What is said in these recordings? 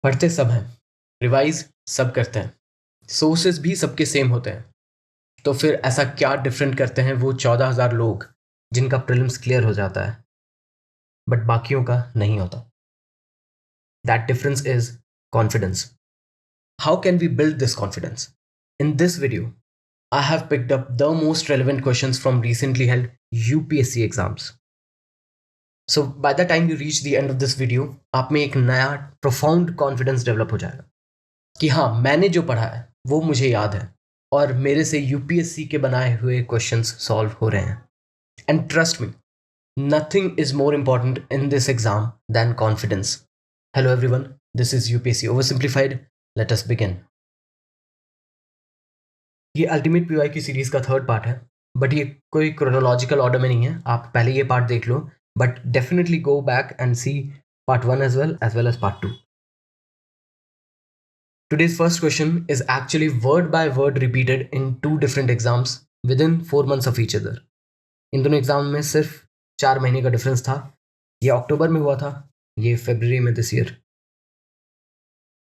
पढ़ते सब हैं, रिवाइज सब करते हैं, सोर्सेज भी सबके सेम होते हैं। तो फिर ऐसा क्या डिफरेंट करते हैं वो 14,000 लोग जिनका प्रीलिम्स क्लियर हो जाता है बट बाकियों का नहीं होता? That difference is confidence. How can we build this confidence? In this video, I have picked up the most relevant questions from recently held UPSC exams. So by the time you reach the end of this video, आप में एक नया profound confidence develop हो जाएगा कि हाँ, मैंने जो पढ़ा है वो मुझे याद है और मेरे से यूपीएससी के बनाए हुए क्वेश्चंस सॉल्व हो रहे हैं. And trust me, nothing is more important in this exam than confidence. Hello everyone, this is UPSC over simplified. Let us begin. ये अल्टीमेट पीवाई की सीरीज का थर्ड पार्ट है, बट ये कोई क्रोनोलॉजिकल ऑर्डर में नहीं है. आप पहले ये पार्ट देख लो, but definitely go back and see part 1 as well as part 2. Today's first question is actually word by word repeated in two different exams within 4 months of each other. इन दोनों exam में सिर्फ 4 महीने का difference था. ये अक्टूबर में हुआ था, ये फरवरी में this year.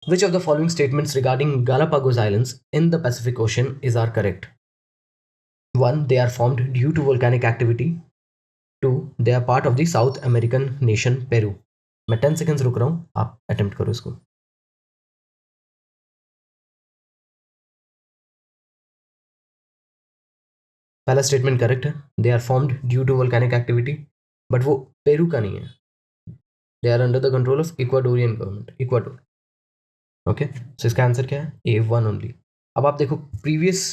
Which of the following statements regarding Galapagos Islands in the Pacific Ocean is are correct? 1. They are formed due to volcanic activity. 2. They are part of the South American nation Peru. मैं 10 seconds रुक रहा हूँ, आप attempt करो इसको. पहला statement correct है, they are formed due to volcanic activity, but वो पेरू का नहीं है. They are under the control of Ecuadorian government, Ecuador. Okay, so इसका आंसर क्या है? A1 only. अब आप देखो प्रीवियस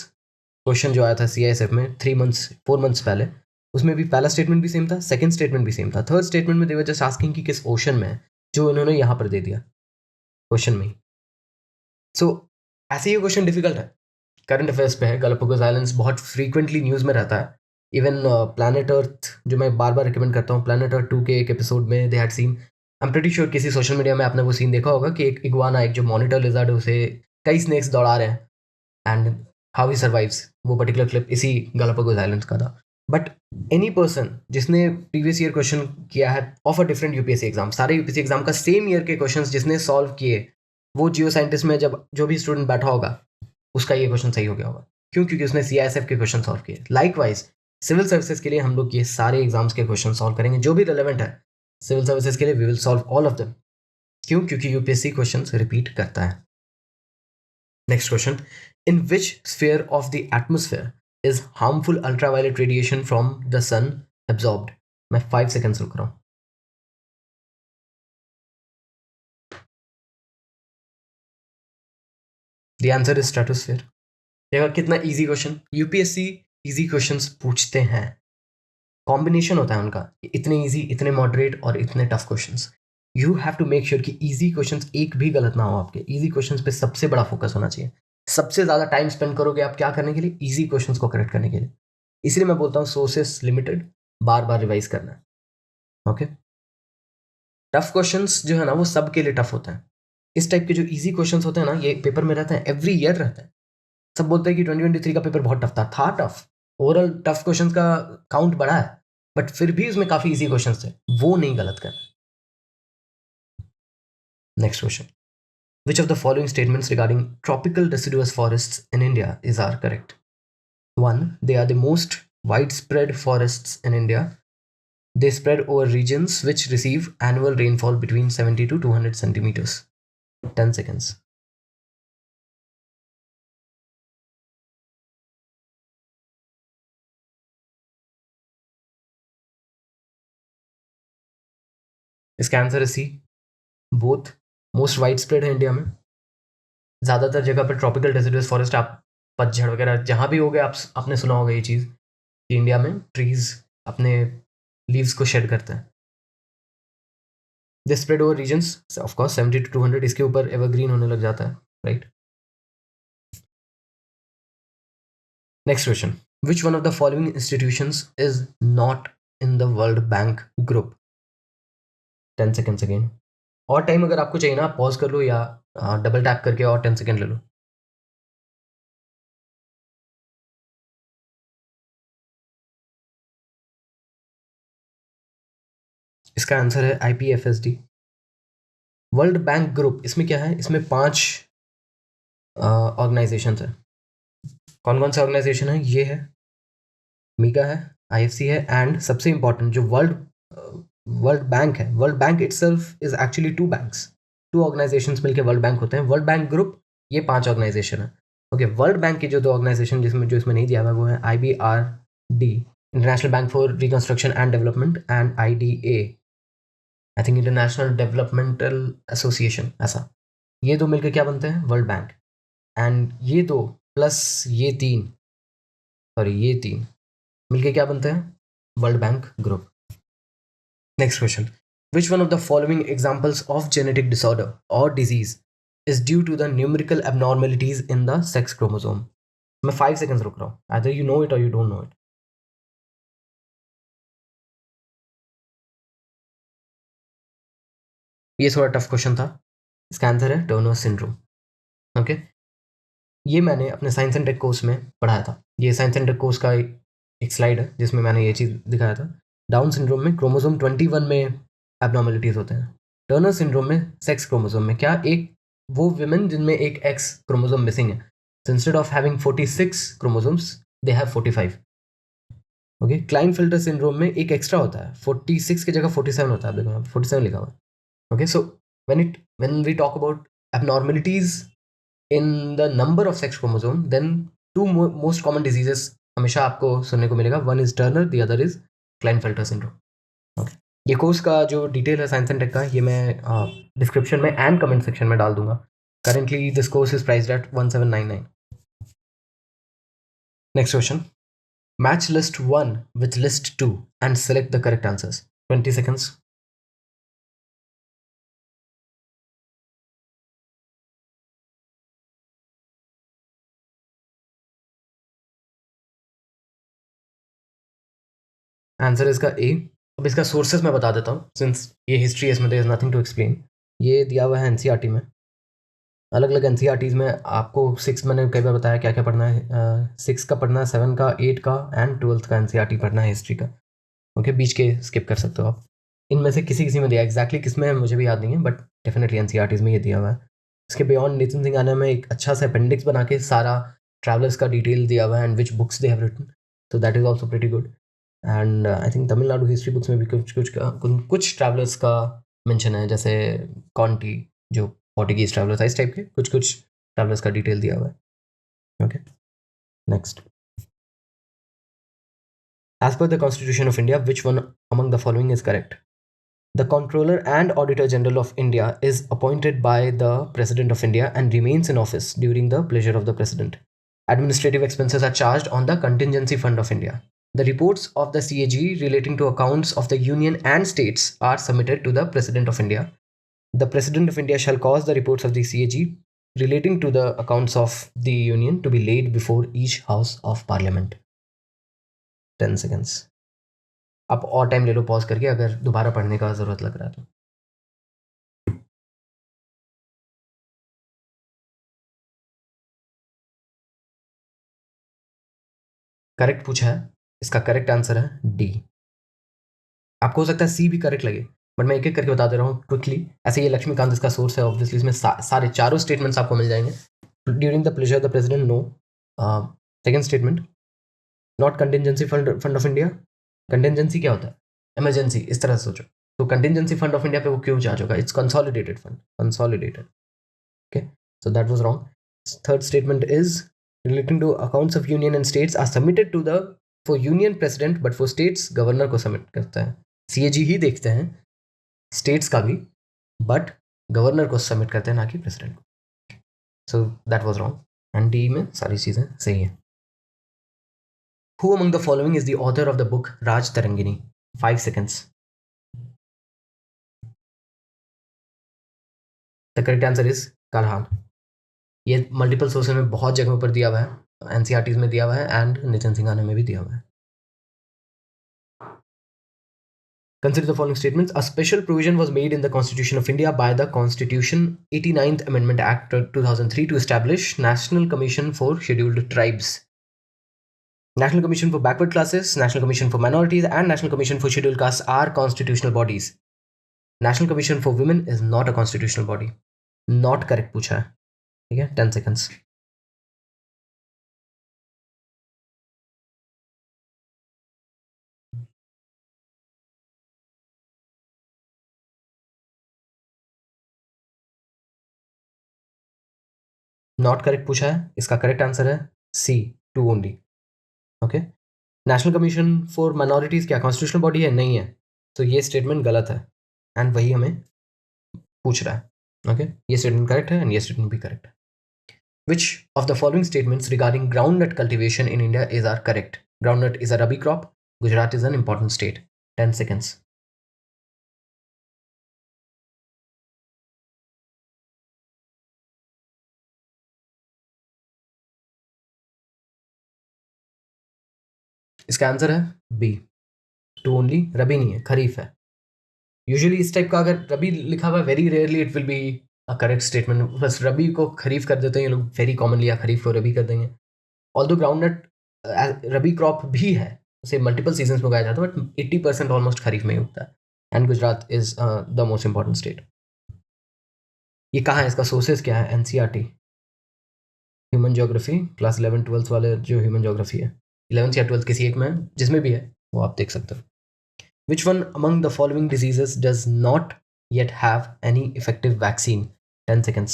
क्वेश्चन जो आया था CISF में 4 मंथ्स पहले, उसमें भी पहला स्टेटमेंट भी सेम था, सेकंड स्टेटमेंट भी सेम था, थर्ड स्टेटमेंट में दे वर जस्ट आस्किंग कि किस ओशन में है, जो इन्होंने यहाँ पर दे दिया क्वेश्चन में ही. सो ऐसे ही क्वेश्चन डिफिकल्ट है, करंट अफेयर्स पे है. गैलापागोस आइलैंड्स बहुत फ्रीक्वेंटली न्यूज़ में रहता है. इवन प्लानट अर्थ, जो मैं बार बार रिकमेंड करता हूँ, प्लानट अर्थ 2 के एक एपिसोड में they had seen, I am pretty sure किसी सोशल मीडिया में आपने वो सीन देखा होगा कि एक इग्वाना, एक जो मॉनिटर लिजर्ड है, उसे कई स्नेक्स दौड़ा रहे हैं एंड हाउ ही सर्वाइव्स. वो पर्टिकुलर क्लिप इसी गैलापागोस आइलैंड्स का था. बट एनी पर्सन जिसने प्रीवियस ईयर क्वेश्चन किया है of a different UPSC exam, सारे यूपीएससी एग्जाम का सेम ईयर के क्वेश्चन जिसने सॉल्व किए, वो जियो साइंटिस्ट में जब जो भी स्टूडेंट बैठा होगा उसका ये क्वेश्चन सही हो गया होगा. क्यों? क्योंकि उसने CISF के क्वेश्चन सॉल्व किए. लाइकवाइज सिविल सर्विसेज के लिए हम लोग ये सारे एग्जाम्स के क्वेश्चन सॉल्व करेंगे जो भी रिलेवेंट है सिविल सर्विसेज के लिए. We will solve all of them. क्यों? क्योंकि यूपीएससी क्वेश्चन रिपीट करता है. Next question, in which sphere of the atmosphere is harmful ultraviolet radiation from the sun absorbed? मैं 5 सेकेंड्स रुक रहा हूं. The answer is stratosphere. देखा कितना easy question. UPSC easy questions पूछते हैं, कॉम्बिनेशन होता है उनका, इतने इजी, इतने मॉडरेट और इतने tough questions. You have to make sure कि इजी क्वेश्चंस एक भी गलत ना हो. आपके इजी क्वेश्चंस पे सबसे बड़ा फोकस होना चाहिए. सबसे ज्यादा टाइम स्पेंड करोगे आप क्या करने के लिए? इजी क्वेश्चंस को करेक्ट करने के लिए. इसलिए मैं बोलता हूँ सोर्सेस लिमिटेड, बार बार रिवाइज करना है. ओके, टफ क्वेश्चंस जो है ना वो सबके लिए टफ होता है. इस टाइप के जो इजी क्वेश्चंस होते हैं ना, ये पेपर में रहते हैं, एवरी ईयर रहते हैं. सब बोलते हैं कि 2023 का पेपर बहुत टफ था टफ. ओवरऑल टफ क्वेश्चंस का काउंट बढ़ा है, बट फिर भी उसमें काफी इजी क्वेश्चंस थे, वो नहीं गलत कर. Next question, which of the following statements regarding tropical deciduous forests in India is are correct? 1. They are the most widespread forests in India. They spread over regions which receive annual rainfall between 70 to 200 centimeters. 10 seconds. इसका answer है सी, both. Most wide spread है India में. ज़्यादातर जगह पर tropical deciduous forest, आप पतझड़ वगैरह जहाँ भी हो गए, आपने सुना होगा ये चीज़ कि इंडिया में ट्रीज अपने लीव्स को शेड करते हैं. They spread over regions of course 70 to 200, इसके ऊपर एवरग्रीन होने लग जाता है, right. Next question, which one of the following institutions is not in the world bank group? 10 seconds again. और टाइम अगर आपको चाहिए ना, आप पॉज कर लो या डबल टैप करके और 10 सेकेंड ले लो. इसका आंसर है IPFSD. वर्ल्ड बैंक ग्रुप, इसमें क्या है, इसमें 5 ऑर्गेनाइजेशन है। कौन कौन से ऑर्गेनाइजेशन है? ये है, मीका है, आईएफसी है, एंड सबसे इंपॉर्टेंट जो वर्ल्ड बैंक है, world bank itself is actually 2 banks, 2 organisations मिलकर वर्ल्ड बैंक होते हैं। वर्ल्ड बैंक ग्रुप, ये 5 ऑर्गेनाइजेशन है। ओके, वर्ल्ड बैंक के जो 2 ऑर्गेनाइजेशन जो इसमें नहीं दिया हुआ वो है IBRD, international bank for reconstruction and development, and IDA, I think international developmental association, ऐसा। ये 2 मिलकर क्या बनते हैं? World bank. एंड ये 2 प्लस ये 3 मिलके क्या बनते हैं? World bank group. Next question, which one of the following examples of genetic disorder और disease is due to the numerical abnormalities in the sex chromosome? मैं 5 सेकंड्स रुक रहा हूँ, आइदर यू नो इट और यू डोंट नो इट। ये थोड़ा tough question था। इसका आंसर है टर्नर सिंड्रोम। ओके, ये मैंने अपने साइंस एंड टेक कोर्स में पढ़ाया था। ये साइंस एंड टेक कोर्स का एक स्लाइड है जिसमें मैंने ये चीज़ दिखाया था। डाउन सिंड्रोम में क्रोमोसोम 21 में एबनॉर्मेलिटीज होते हैं। टर्नर सिंड्रोम में सेक्स क्रोमोसोम में क्या, एक वो विमेन जिनमें एक एक्स क्रोमोसोम मिसिंग है, instead of having 46 chromosomes they have 45। Okay, Klinefelter syndrome में एक एक्स्ट्रा होता है, 46 की जगह 47 होता है। आप देखो यहाँ 47 लिखा हुआ है। Okay, so when we talk about abnormalities in the number of sex chromosome, then 2 most common diseases हमेशा आपको सुनने को मिलेगा। One is Turner, the other is Klinefelter syndrome. Okay, ये कोर्स का जो डिटेल है साइंस एंड टेक का, ये मैं डिस्क्रिप्शन में एंड कमेंट सेक्शन में डाल दूंगा। Currently this course is priced eight 1799। Next question, match list 1 with list 2 and select the correct answers. 20 seconds. Answer इसका ए। अब इसका सोर्सेस मैं बता देता हूँ, सिंस ये हिस्ट्री है, इसमें there is nothing to explain. ये दिया हुआ है एनसीईआरटी में। अलग अलग एनसीईआरटीज में आपको 6, मैंने कई बार बताया क्या क्या पढ़ना है। 6 का पढ़ना है, 7 का, 8 का एंड 12th का एनसीईआरटी पढ़ना है हिस्ट्री का। ओके, बीच के स्किप कर सकते हो आप। इनमें से किसी में दिया, एग्जैक्टली किस में है मुझे भी याद नहीं है, बट डेफिनेटली एनसीईआरटीज में ये दिया हुआ है। इसके बियॉन्ड नितिन सिंह आने में एक अच्छा सा अपेंडिक्स बना के सारा ट्रैवलर्स का डिटेल दिया हुआ है and which books they have written, तो that is also pretty good. And I think Tamil Nadu history books में भी कुछ ट्रैवलर्स का मेंशन है, जैसे कॉन्टी जो पोर्टुगीज ट्रैवलर्स, इस टाइप के कुछ ट्रैवलर्स का डिटेल दिया हुआ है। Okay, next, as per the constitution of India which one among the following is correct? The Comptroller and Auditor General of India is appointed by the President of India and remains in office during the pleasure of the President. Administrative expenses are charged on the Contingency Fund of India. The reports of the CAG relating to accounts of the Union and states are submitted to the President of India. The President of India shall cause the reports of the CAG relating to the accounts of the Union to be laid before each House of Parliament. 10 seconds. आप और time ले लो pause करके, अगर दोबारा पढ़ने का ज़रूरत लग रहा है तो। करेक्ट पूछा है, इसका करेक्ट आंसर है डी। आपको हो सकता है सी भी करेक्ट लगे, बट मैं एक एक करके बता दे रहा हूँ क्विकली। ऐसे ये लक्ष्मीकांत इसका सोर्स है, ऑब्वियसली इसमें सारे चारों स्टेटमेंट्स आपको मिल जाएंगे। During the pleasure the president, no. Second statement, not contingency fund of India. Contingency क्या होता है? इमरजेंसी, इस तरह से सोचो। तो कंटिजेंसी फंड ऑफ इंडिया पे वो क्यों चार्ज होगा? It's consolidated fund, consolidated. Okay, so that was wrong. Third statement is relating to accounts of union and states are submitted to the for union president, but for states governor को submit करता है। CAG ही देखते हैं states का भी, but governor को submit करते हैं, ना कि प्रेसिडेंट को। So that was wrong and D में सारी चीज़ें सही हैं। Who among the following is the author of the book Raj Tarangini? 5 seconds. The correct answer is Kalhan. ये मल्टीपल सोर्सेज में बहुत जगहों पर दिया हुआ है, एनसीईआरटीज में दिया हुआ है एंड नितिन सिंघाना में भी दिया हुआ है। Consider the following statements. A special provision was made in the Constitution of India by the Constitution 89th Amendment Act 2003 to establish National Commission for Scheduled Tribes, National Commission for Backward Classes, National Commission for Minorities, and National Commission for Scheduled Castes are constitutional bodies. National commission for women is not a constitutional body, not correct पूछा है, ठीक है, 10 seconds. Not correct पूछा है, इसका correct answer है सी, 2 only. Okay, national commission for minorities क्या constitutional body है? नहीं है, तो ये स्टेटमेंट गलत है एंड वही हमें पूछ रहा है। ओके, ये स्टेटमेंट करेक्ट है एंड ये स्टेटमेंट भी करेक्ट है। Which of the following statements regarding groundnut cultivation in India are correct? Groundnut is a rabi crop. Gujarat is an important state. 10 seconds. इसका आंसर है बी, 2 ओनली। रबी नहीं है, खरीफ है। Usually इस टाइप का अगर रबी लिखा हुआ, very rarely it will be a correct statement. बस रबी को खरीफ कर देते हैं ये लोग, वेरी कॉमनली, या खरीफ को रबी कर देंगे। ऑल्दो ग्राउंडनट रबी क्रॉप भी है, उसे मल्टीपल सीजन में उगाया जाता है, बट 80% ऑलमोस्ट खरीफ में ही उगता है। And Gujarat is the most important state. ये कहाँ है, इसका सोर्सेज क्या है? एनसीईआरटी, ह्यूमन ज्योग्राफी, क्लास 11-12 वाले जो ह्यूमन ज्योग्राफी है, 11th या 12th किसी एक में जिसमें भी है वो आप देख सकते हो। Which one among the following diseases does not yet have any effective vaccine? 10 seconds.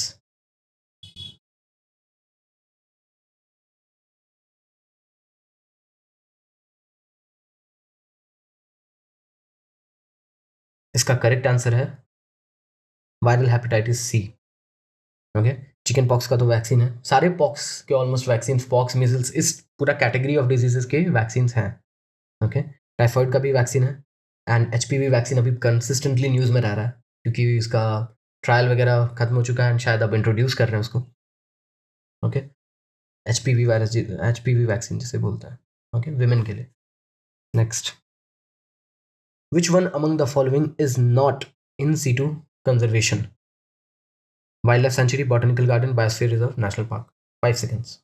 इसका करेक्ट आंसर है viral hepatitis C. Okay, chicken pox का तो वैक्सीन है, सारे पॉक्स के ऑलमोस्ट वैक्सीन, पॉक्स, मीजल्स, इस पूरा कैटेगरी ऑफ डिजीजेस के वैक्सीन हैं। ओके, टाइफॉइड का भी वैक्सीन है एंड एचपीवी वैक्सीन अभी कंसिस्टेंटली न्यूज़ में रह रहा है क्योंकि इसका ट्रायल वगैरह खत्म हो चुका है एंड शायद अब इंट्रोड्यूस कर रहे हैं उसको। Okay, HPV virus, HPV vaccine जिसे बोलते हैं, ओके, विमेन के लिए। Next, which one among the following is not in situ conservation? Wild life sanctuary, botanical garden, biosphere reserve, national park. 5 seconds.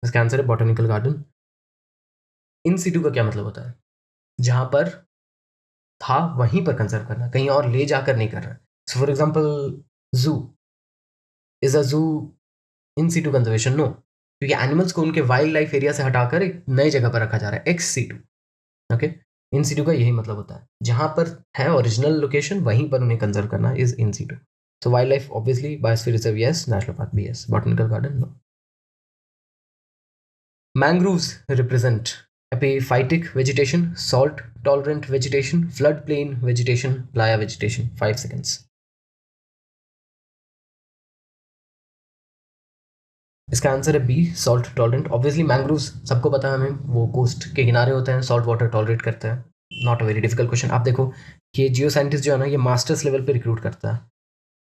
इसका आंसर है बॉटनिकल गार्डन। इन सीटू का क्या मतलब होता है? जहां पर था वहीं पर कंजर्व करना, कहीं और ले जाकर नहीं कर रहा। सो फॉर एग्जाम्पल, जू, इज अ जू इन सीटू कंजर्वेशन? नो, क्योंकि एनिमल्स को उनके वाइल्ड लाइफ एरिया से हटाकर एक नई जगह पर रखा जा रहा है, ex situ. Okay, in situ का यही मतलब होता है, जहां पर है ओरिजिनल लोकेशन वहीं पर उन्हें कंजर्व करना is in situ. So wild life obviously, biosphere reserve yes, national park भी yes, botanical garden no. Mangroves represent epiphytic vegetation, salt tolerant vegetation, floodplain vegetation, playa vegetation. 5 seconds. इसका answer है B, salt tolerant. Obviously mangroves सबको पता है हमें, वो coast के किनारे होते हैं, सॉल्ट वाटर टॉलरेट करते हैं। Not a very difficult question. आप देखो कि जियो साइंटिस्ट जो है ना, ये मास्टर्स लेवल पे रिक्रूट करता है,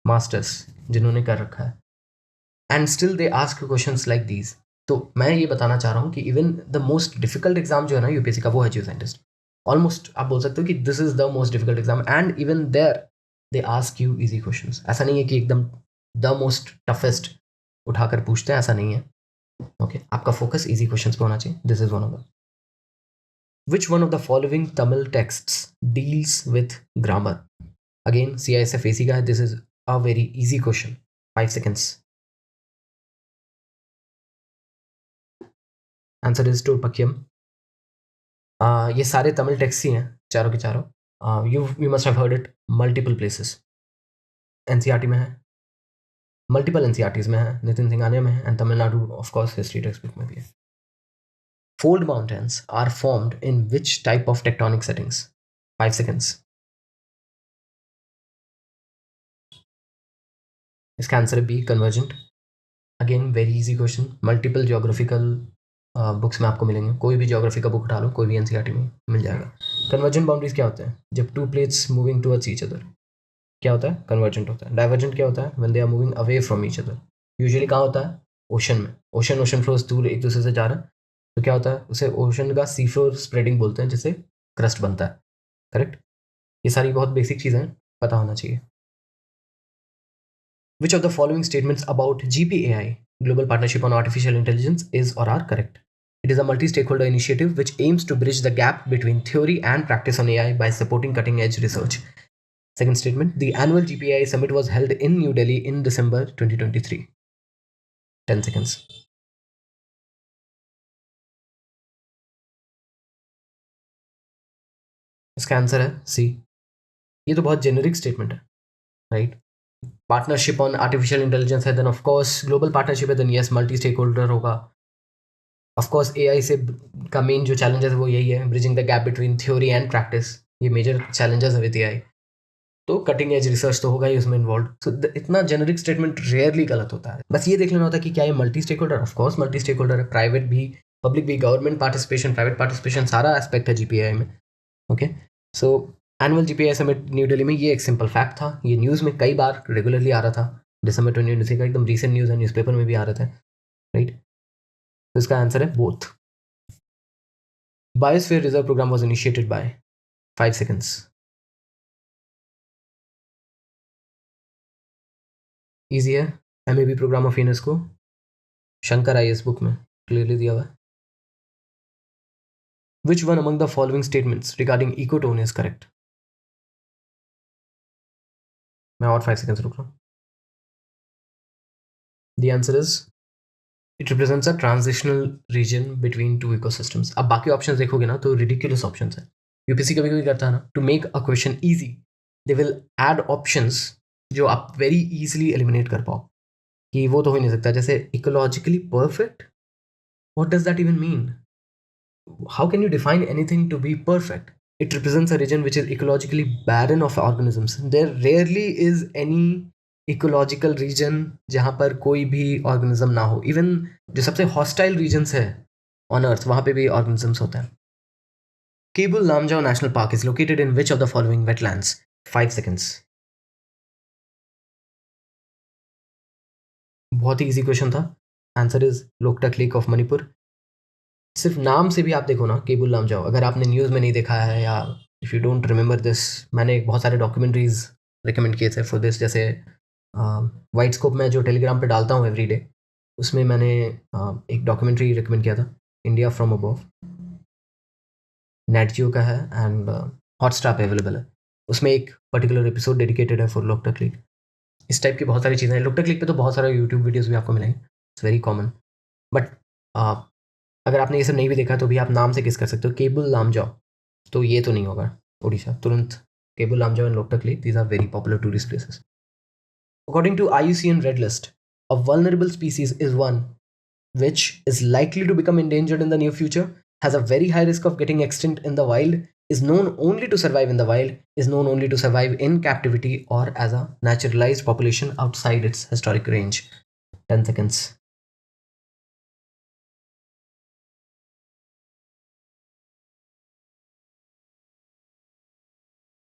मास्टर्स जिन्होंने कर रखा है, and still they ask questions like these. तो मैं ये बताना चाह रहा हूँ कि even the most difficult exam जो है ना यूपीएससी का, वो है जियो साइंटिस्ट। ऑलमोस्ट आप बोल सकते हो कि this is the most difficult exam and even there they ask you easy questions. ऐसा नहीं है कि एकदम द मोस्ट टफेस्ट उठाकर पूछते हैं, ऐसा नहीं है। ओके, आपका फोकस इजी क्वेश्चंस पे होना चाहिए। This is one of the, which one of the following Tamil texts deals with grammar? Again CISF AC का है, this is a very easy question. 5 seconds. Answer is Tolkappiyam. ये सारे तमिल टेक्स्ट ही हैं, चारों के चारों। You must have heard it multiple places. NCERT में है, मल्टीपल एनसीईआरटीज में है, नितिन सिंघानिया में है, and Tamil Nadu of course history text book में भी है। Fold mountains are formed in which type of tectonic settings? 5 seconds. इसका आंसर है B, convergent. Again very easy question, multiple geographical books में आपको मिलेंगे, कोई भी ज्योग्राफी का बुक उठा लो, कोई भी एनसीईआरटी में मिल जाएगा। कन्वर्जेंट बाउंड्रीज क्या होते हैं? जब to plates moving towards each other क्या होता है? कन्वर्जेंट होता है। डाइवर्जेंट क्या होता है? When they are moving away from each other. Usually कहाँ होता है? ओशन में। ओशन फ्लोज दूर एक दूसरे से जा रहा है, तो क्या होता है? उसे ओशन का सी फ्लोर स्प्रेडिंग बोलते हैं, जिससे क्रस्ट बनता है। करेक्ट, ये सारी बहुत बेसिक चीज़ें हैं, पता होना चाहिए। Which of the following statements about GPAI, global partnership on artificial intelligence, is or are correct? It is a multi-stakeholder initiative which aims to bridge the gap between theory and practice on AI by supporting cutting-edge research. Second statement, the annual GPAI summit was held in New Delhi in December 2023. 10 seconds. इसका answer है C. ये तो बहुत generic statement है, right? Partnership on artificial intelligence है, then of course global partnership है, then yes multi stake holder होगा. Of course AI से का मेन जो चैलेंजेस है वो यही है, bridging the gap between theory and practice. ये मेजर चैलेंजेस है विद एआई. तो कटिंग एज रिसर्च तो होगा ही उसमें इन्वॉल्व. सो इतना जेनरिक स्टेटमेंट रेयरली गलत होता है. बस ये देख लेना होता है कि क्या ये multi stake holder. Of course multi stake holder है, प्राइवेट भी, पब्लिक भी, गवर्नमेंट पार्टिसिपेशन, प्राइवेट पार्टिसिपेशन, सारा एस्पेक्ट है जीपीआई में. Okay, so annual GPI summit New Delhi में, ये एक सिंपल फैक्ट था. ये न्यूज़ में कई बार रेगुलरली आ रहा था. दिसंबर 2023 का एकदम रीसेंट न्यूज़ है, न्यूज़पेपर में भी आ रहे थे, राइट? तो इसका आंसर है both. Biosphere reserve program was initiated by. 5 seconds. Easy है. MAB program of UNESCO, Shankar IAS book में क्लियरली दिया हुआ है. Which one among the following statements regarding ecotone is correct? मैं और 5 seconds रुक रहा हूँ. The answer is it represents a transitional region between two ecosystems. अब बाकी ऑप्शंस देखोगे ना तो ridiculous ऑप्शंस है. यूपीएससी कभी कभी करता है ना, to make a question easy they will add options जो आप very easily eliminate कर पाओ, कि वो तो हो ही नहीं सकता. जैसे ecologically perfect, what does that even mean? How can you define anything to be perfect? It represents a region which is ecologically barren of organisms. There rarely is any ecological region जहाँ पर कोई भी organism ना हो. Even जो सबसे hostile regions है on earth, वहाँ पे भी organisms होते हैं. Keibul Lamjau National Park is located in which of the following wetlands? 5 seconds. बहुत ही easy question था. Answer is Loktak Lake of Manipur. सिर्फ नाम से भी आप देखो ना, केबुल लामजाओ, अगर आपने न्यूज़ में नहीं देखा है या if you don't remember this, मैंने बहुत सारे डॉक्यूमेंट्रीज रिकमेंड किए थे फॉर दिस. जैसे वाइट स्कोप में जो टेलीग्राम पे डालता हूँ एवरीडे, उसमें मैंने एक डॉक्यूमेंट्री रिकमेंड किया था, इंडिया फ्रॉम अबव. नेट जियो का है एंड हॉटस्टार पे अवेलेबल है. उसमें एक पर्टिकुलर एपिसोड डेडिकेटेड है फॉर लोकटक लेक. इस टाइप की बहुत सारी चीज़ें हैं. लोकटक लेक पे तो बहुत सारे यूट्यूब वीडियोज़ भी आपको मिलेंगे, इट्स वेरी कॉमन. बट अगर आपने ये सब नहीं भी देखा तो भी आप नाम से किस कर सकते हो, केबुल लामजाओ. तो ये तो नहीं होगा उड़ीसा तुरंत. Keibul Lamjao and Loktak lake, these are very popular tourist places. According to IUCN Red List, a vulnerable species is one which is likely to become endangered in the near future, has a very high risk of getting extinct in the wild, is known only to survive in the wild, is known only to survive in captivity or as a naturalized population outside its historic range. 10 seconds.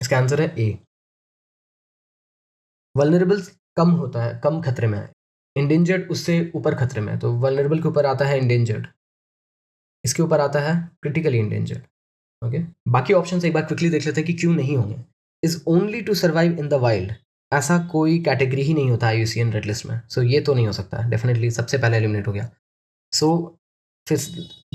इसका answer है ए. Vulnerable कम होता है, कम खतरे में है. Endangered उससे ऊपर खतरे में है. तो वल्नरेबल के ऊपर आता है इंडेंजर्ड, इसके ऊपर आता है क्रिटिकली इंडेंजर्ड. ओके, बाकी ऑप्शन एक बार क्विकली देख लेते हैं कि क्यों नहीं होंगे. Is only to survive in the wild, ऐसा कोई कैटेगरी ही नहीं होता IUCN रेड लिस्ट में. सो ये तो नहीं हो सकता, डेफिनेटली सबसे पहले एलिमिनेट हो गया. सो फिर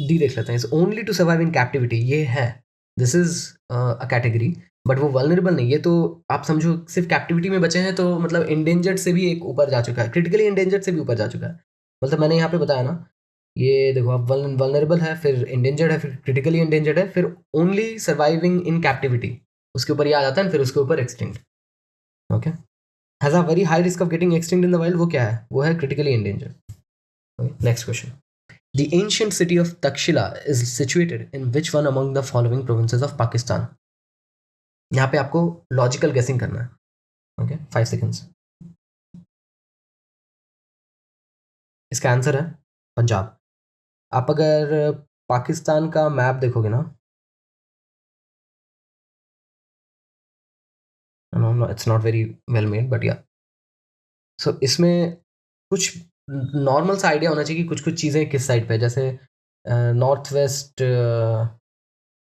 डी देख लेते हैं. Is only to survive in captivity, ये है, this is a category, but वो वल्नरेबल नहीं. ये तो आप समझो सिर्फ कैप्टिविटी में बचे हैं, तो मतलब इंडेंजर्ड से भी एक ऊपर जा चुका है, क्रिटिकली इंडेंजर्ड से भी ऊपर जा चुका है. मतलब मैंने यहाँ पे बताया ना, ये देखो आप, वल्नरेबल है, फिर इंडेंजर्ड है, फिर क्रिटिकली इंडेंजर्ड है, फिर ओनली सर्वाइविंग इन कैप्टिविटी, उसके ऊपर ये आ जाता है, फिर उसके ऊपर extinct. Okay, has a very high risk of getting extinct in the wild, वो क्या है? वो है critically endangered. Next question. The ancient city of Takshila is situated in which one among the following provinces of Pakistan? यहाँ पे आपको logical गेसिंग करना है. Okay, 5 seconds. इसका आंसर है पंजाब. आप अगर पाकिस्तान का मैप देखोगे ना, no, it's not very well made, but yeah. So इसमें कुछ नॉर्मल सा आइडिया होना चाहिए कि कुछ कुछ चीज़ें किस साइड पे है. जैसे नॉर्थ वेस्ट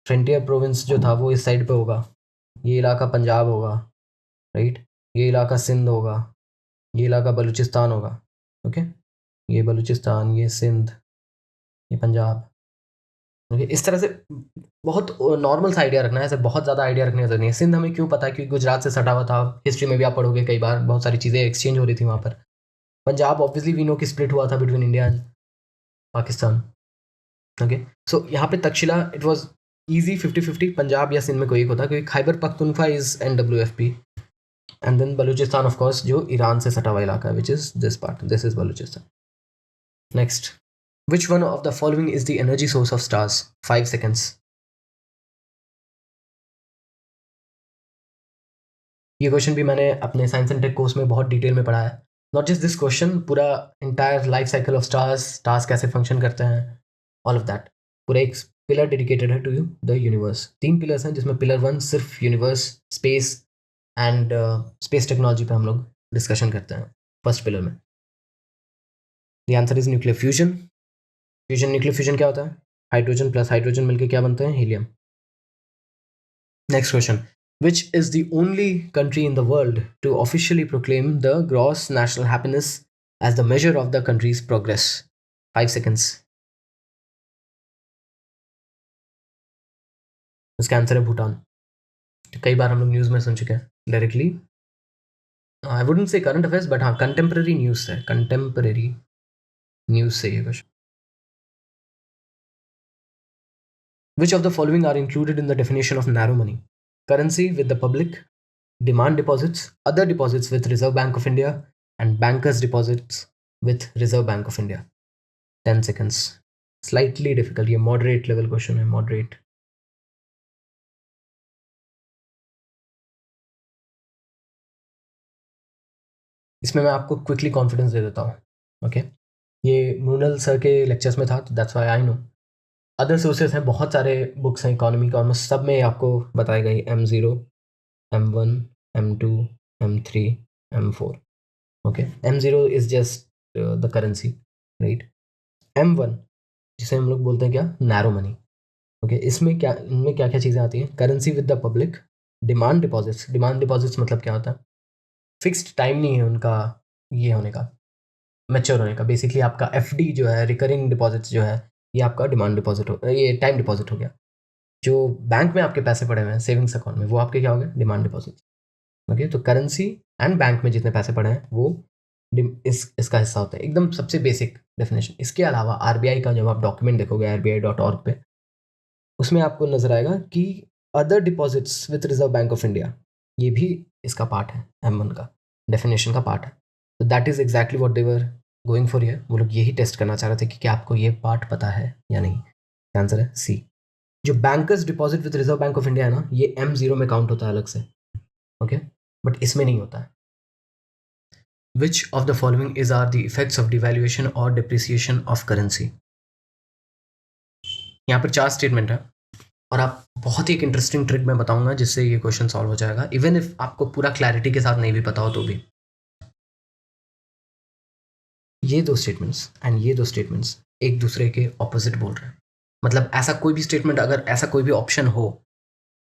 फ्रंटियर प्रोविंस जो था वो इस साइड पे होगा, ये इलाका पंजाब होगा, राइट? ये इलाका सिंध होगा, ये इलाका बलूचिस्तान होगा. ओके, ये बलूचिस्तान, ये सिंध, ये पंजाब. ओके, इस तरह से बहुत नॉर्मल सा आइडिया रखना है, ऐसे बहुत ज़्यादा आइडिया रखने की जरूरत नहीं है। सिंध हमें क्यों पता है? क्योंकि गुजरात से सटा हुआ था, हिस्ट्री में भी आप पढ़ोगे कई बार, बहुत सारी चीज़ें एक्सचेंज हो रही थी वहाँ पर। पंजाब ऑब्वियसली वी नो कि स्प्लिट हुआ था between India and Pakistan. Okay, so यहाँ पे Takshashila it was easy 50-50, Punjab या सिंध में कोई एक होता, क्योंकि Khyber Pakhtunkhwa is NWFP, and then Balochistan of course जो ईरान से सटा हुआ इलाका है, which is this part, this is Balochistan. Next, which one of the following is the energy source of stars? 5 seconds. ये क्वेश्चन भी मैंने अपने साइंस एंड टेक कोर्स में बहुत डिटेल में पढ़ा है। नॉट जस्ट दिस क्वेश्चन, पूरा entire life cycle of stars, stars कैसे फंक्शन करते हैं, ऑल ऑफ दैट। पूरा एक पिलर डेडिकेटेड है to you the universe. 3 pillars हैं, जिसमें पिलर 1 सिर्फ universe, space and space technology पे हम लोग डिस्कशन करते हैं फर्स्ट पिलर में। The answer is nuclear fusion. Nuclear fusion क्या होता है? हाइड्रोजन प्लस हाइड्रोजन मिलकर क्या बनते हैं? Helium. Next question, which is the only country in the world to officially proclaim the gross national happiness as the measure of the country's progress? 5 seconds. इसका answer है भूटान। कई बार हम लोग न्यूज़ में सुन चुके हैं directly. I wouldn't say current affairs, but हाँ contemporary news है, कंटेम्प्रेरी न्यूज़ से ये question. Which of the following are included in the definition of narrow money? Currency with the public, demand deposits, other deposits with Reserve Bank of India, and bankers deposits with Reserve Bank of India. 10 seconds. Slightly difficult, ये moderate level question है, moderate. इसमें मैं आपको quickly confidence दे देता हूँ। Okay, ये Mrinal sir के lectures में था, तो that's why I know. Other sources हैं, बहुत सारे बुक्स हैं इकोनॉमी के, ऑलमोस्ट सब में आपको बताई गई M0, M1, M2, M3, M4. Okay, M0 is just the currency, right. M1 जिसे हम लोग बोलते हैं क्या? Narrow money. ओके, इसमें क्या, इनमें क्या क्या चीज़ें आती हैं? Currency with the public, demand deposits. Demand deposits मतलब क्या होता है? फिक्स्ड टाइम नहीं है उनका ये होने का, मैच्योर होने का। बेसिकली आपका FD जो है, रिकरिंग डिपॉजिट्स जो है, ये आपका डिमांड डिपॉजिट हो, ये टाइम डिपॉजिट हो गया। जो बैंक में आपके पैसे पड़े हुए हैं सेविंग्स अकाउंट में, वो आपके क्या हो गए? Demand deposit. ओके, तो करेंसी एंड बैंक में जितने पैसे पड़े हैं वो इसका हिस्सा होता है, एकदम सबसे बेसिक डेफिनेशन। इसके अलावा RBI का जब आप डॉक्यूमेंट देखोगे RBI.org पे, उसमें आपको नजर आएगा कि other deposits with reserve bank of India, ये भी इसका पार्ट है, M1 का डेफिनेशन का पार्ट है। तो that is exactly what they were going for here. वो लोग यही टेस्ट करना चाह रहे थे कि क्या आपको ये पार्ट पता है या नहीं। आंसर है C। जो bankers deposit with reserve bank of India है ना, ये M0 में काउंट होता है अलग से। ओके, बट इसमें नहीं होता है। Which of the following is are the effects of devaluation or depreciation of currency? यहाँ पर 4 स्टेटमेंट है, और आप बहुत ही एक इंटरेस्टिंग ट्रिक मैं बताऊंगा जिससे ये क्वेश्चन सॉल्व हो जाएगा, इवन इफ आपको पूरा क्लैरिटी के साथ नहीं भी पता हो तो भी। ये 2 स्टेटमेंट्स एंड ये 2 स्टेटमेंट्स एक दूसरे के ऑपोजिट बोल रहे हैं। मतलब ऐसा कोई भी स्टेटमेंट, अगर ऐसा कोई भी ऑप्शन हो,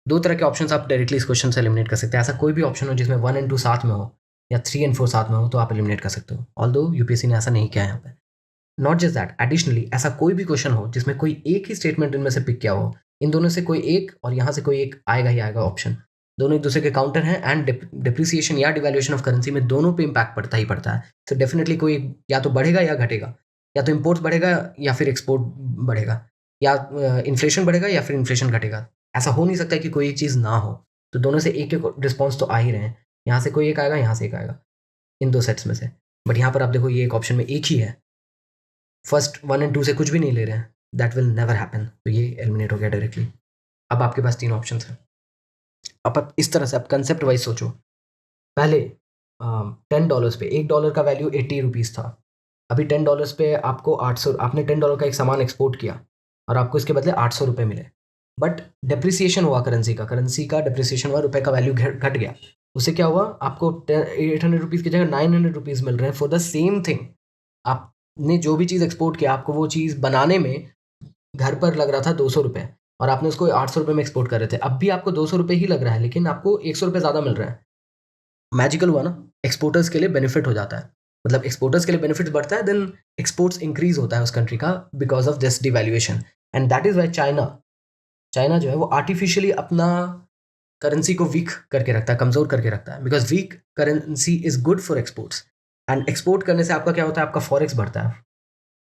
2 तरह के ऑप्शंस आप डायरेक्टली इस क्वेश्चन से एलिमिनेट कर सकते हैं। ऐसा कोई भी ऑप्शन हो जिसमें 1 and 2 साथ में हो, या 3 and 4 साथ में हो, तो आप एलिमिनेट कर सकते हो। ऑल्दो UPSC ने ऐसा नहीं किया है यहाँ पे। नॉट जस्ट दैट, एडिशनली ऐसा कोई भी क्वेश्चन हो जिसमें कोई एक ही स्टेटमेंट इनमें से पिक किया हो, इन दोनों से कोई एक और यहाँ से कोई एक आएगा ही आएगा ऑप्शन, दोनों एक दूसरे के काउंटर हैं, एंड डिप्रिसिएशन या डिवैल्यूएशन ऑफ करेंसी में दोनों पे इम्पैक्ट पड़ता ही पड़ता है। तो डेफिनेटली कोई या तो बढ़ेगा या घटेगा, या तो इम्पोर्ट बढ़ेगा या फिर एक्सपोर्ट बढ़ेगा, या इन्फ्लेशन बढ़ेगा या फिर इन्फ्लेशन घटेगा। ऐसा हो नहीं सकता कि कोई एक चीज़ ना हो। तो दोनों से एक एक रिस्पॉन्स तो आ ही रहे हैं, यहाँ से कोई एक आएगा, यहाँ से एक आएगा, इन 2 सेट्स में से। बट यहाँ पर आप देखो, ये एक ऑप्शन में एक ही है, फर्स्ट 1 and 2 से कुछ भी नहीं ले रहे हैं, दैट विल नेवर हैपन। तो ये एलिमिनेट हो गया डायरेक्टली। अब आपके पास 3 ऑप्शन हैं। अब आप इस तरह से आप कंसेप्ट वाइज सोचो। पहले $10 पे, $1 का वैल्यू ₹80 था। अभी $10 पे आपको 800, आपने $10 का एक सामान एक्सपोर्ट किया और आपको इसके बदले ₹800 मिले। बट डिप्रिसिएशन हुआ करेंसी का डिप्रिसिएशन हुआ, रुपए का वैल्यू घट गया। उससे क्या हुआ? आपको ₹800 की जगह ₹900 मिल रहे हैं फॉर द सेम थिंग। आपने जो भी चीज़ एक्सपोर्ट किया, आपको वो चीज़ बनाने में घर पर लग रहा था ₹200, और आपने उसको ₹800 में एक्सपोर्ट कर रहे थे। अब भी आपको ₹200 ही लग रहा है, लेकिन आपको ₹100 ज़्यादा मिल रहा है। मैजिकल हुआ ना? एक्सपोर्टर्स के लिए बेनिफिट हो जाता है। मतलब एक्सपोर्टर्स के लिए बेनिफिट बढ़ता है, देन एक्सपोर्ट्स इंक्रीज होता है उस कंट्री का because of this devaluation. And that is why China जो है वो आर्टिफिशियली अपना करेंसी को वीक करके रखता है, कमजोर करके रखता है, because weak currency is good for exports, and export करने से आपका क्या होता है, आपका फॉरेक्स बढ़ता है,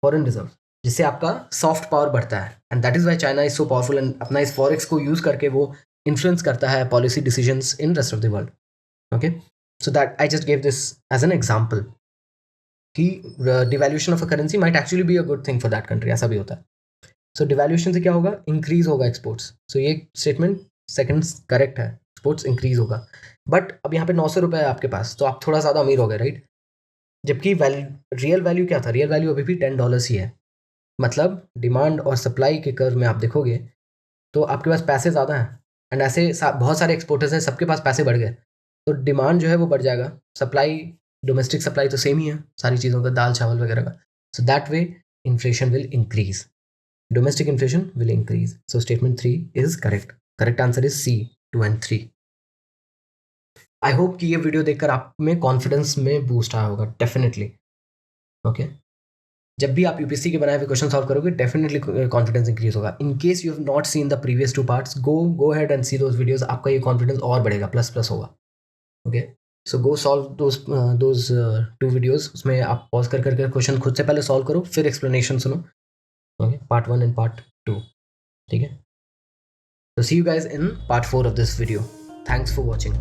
फॉरेन रिजर्व, जिससे आपका सॉफ्ट पावर बढ़ता है, and that is why China is so powerful, and अपना इस फॉरेक्स को यूज करके वो इन्फ्लुएंस करता है policy decisions in rest of the world. Okay, so that I just gave this as an example कि devaluation of a currency might actually be a good thing for that country, ऐसा भी होता है. सो devaluation से क्या होगा, increase होगा exports. सो ये स्टेटमेंट सेकंड करेक्ट है, एक्सपोर्ट्स इंक्रीज होगा. बट अब यहाँ पे 900 रुपये है आपके पास, तो आप थोड़ा ज़्यादा अमीर हो गए, राइट? जबकि रियल वैल्यू क्या था, रियल वैल्यू अभी भी $10 ही है. मतलब डिमांड और सप्लाई के कर्व में आप देखोगे तो आपके पास पैसे ज़्यादा हैं, एंड ऐसे बहुत सारे एक्सपोर्टर्स हैं, सबके पास पैसे बढ़ गए, तो डिमांड जो है वो बढ़ जाएगा, सप्लाई, डोमेस्टिक सप्लाई तो सेम ही है सारी चीज़ों का, दाल चावल वगैरह का. So that way inflation will increase, domestic inflation will increase. So statement 3 is correct. Correct answer is C, 2 and 3. I hope कि ये वीडियो देखकर आप में कॉन्फिडेंस में बूस्ट आया होगा, डेफिनेटली. ओके, जब भी आप यूपीएससी के बनाए हुए क्वेश्चन सॉल्व करोगे डेफिनेटली कॉन्फिडेंस इंक्रीज होगा. In case you have not seen the previous 2 parts, go ahead and C those videos, आपका ये कॉन्फिडेंस और बढ़ेगा, प्लस होगा. Okay, so go solve those 2 videos, उसमें आप पॉज कर करके क्वेश्चन खुद से पहले सॉल्व करो, फिर एक्सप्लेनेशन सुनो. ओके, पार्ट 1 एंड पार्ट 2, ठीक है? So see you guys in part 4 of this video. Thanks for watching.